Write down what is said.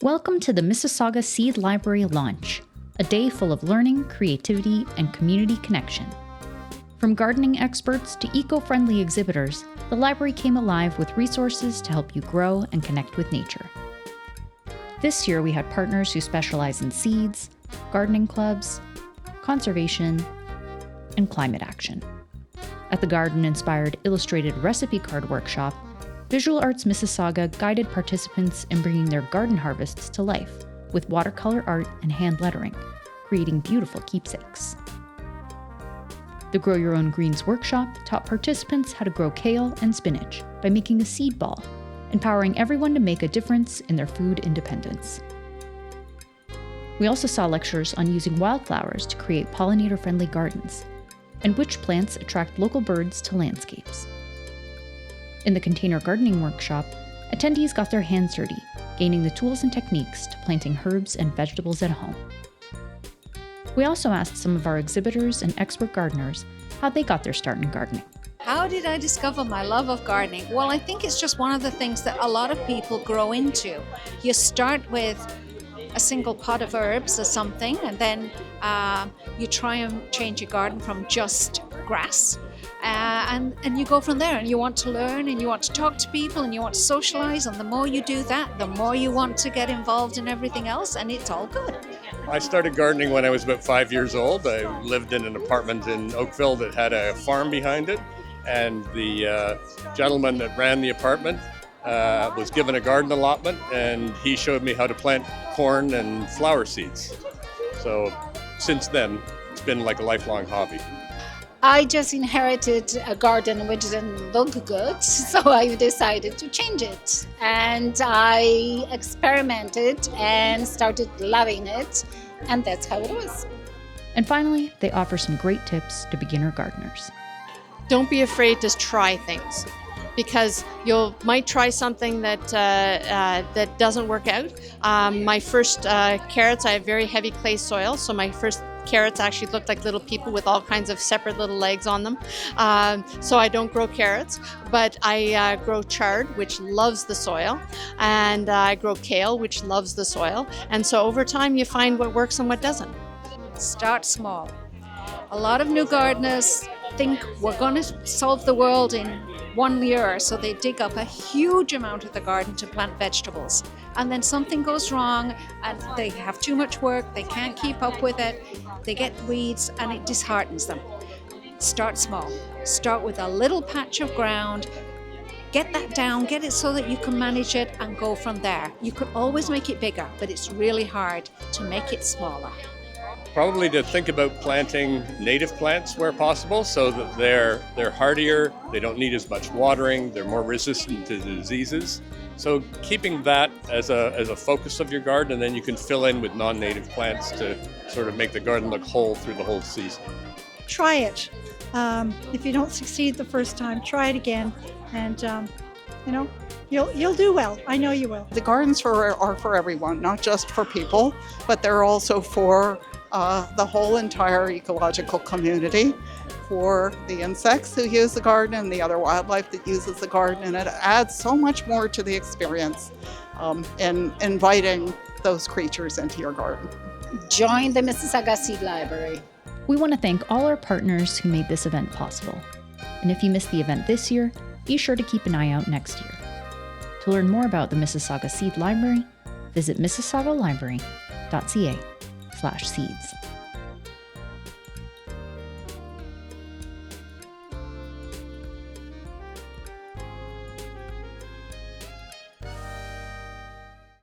Welcome to the Mississauga Seed Library Launch, a day full of learning, creativity, and community connection. From gardening experts to eco-friendly exhibitors, the library came alive with resources to help you grow and connect with nature. This year we had partners who specialize in seeds, gardening clubs, conservation, and climate action. At the garden-inspired illustrated recipe card workshop, Visual Arts Mississauga guided participants in bringing their garden harvests to life with watercolor art and hand lettering, creating beautiful keepsakes. The Grow Your Own Greens workshop taught participants how to grow kale and spinach by making a seed ball, empowering everyone to make a difference in their food independence. We also saw lectures on using wildflowers to create pollinator-friendly gardens, and which plants attract local birds to landscapes. In the container gardening workshop, attendees got their hands dirty, gaining the tools and techniques to planting herbs and vegetables at home. We also asked some of our exhibitors and expert gardeners how they got their start in gardening. How did I discover my love of gardening? Well, I think it's just one of the things that a lot of people grow into. You start with a single pot of herbs or something, and then you try and change your garden from just grass. And you go from there, and you want to learn, and you want to talk to people, and you want to socialize, and the more you do that, the more you want to get involved in everything else, and it's all good. I started gardening when I was about 5 years old. I lived in an apartment in Oakville that had a farm behind it, and the gentleman that ran the apartment was given a garden allotment, and he showed me how to plant corn and flower seeds. So since then, it's been like a lifelong hobby. I just inherited a garden which didn't look good, so I decided to change it. And I experimented and started loving it, and that's how it was. And finally, they offer some great tips to beginner gardeners. Don't be afraid to try things, because you might try something that doesn't work out. My first carrots, I have very heavy clay soil, so my first carrots actually looked like little people with all kinds of separate little legs on them. So I don't grow carrots, but I grow chard, which loves the soil, and I grow kale, which loves the soil. And so over time you find what works and what doesn't. Start small. A lot of new gardeners think we're going to solve the world in 1 year, so they dig up a huge amount of the garden to plant vegetables, and then something goes wrong and they have too much work, they can't keep up with it, they get weeds, and it disheartens them. Start small. Start with a little patch of ground, get that down, get it so that you can manage it, and go from there. You could always make it bigger, but it's really hard to make it smaller. Probably to think about planting native plants where possible, so that they're hardier, they don't need as much watering, they're more resistant to diseases. So keeping that as a focus of your garden, and then you can fill in with non-native plants to sort of make the garden look whole through the whole season. Try it. If you don't succeed the first time, try it again, and you'll do well. I know you will. The gardens are for everyone, not just for people, but they're also for the whole entire ecological community, for the insects who use the garden and the other wildlife that uses the garden, and it adds so much more to the experience in inviting those creatures into your garden. Join the Mississauga Seed Library. We want to thank all our partners who made this event possible. And if you missed the event this year, be sure to keep an eye out next year. To learn more about the Mississauga Seed Library, visit mississaugalibrary.ca/seeds.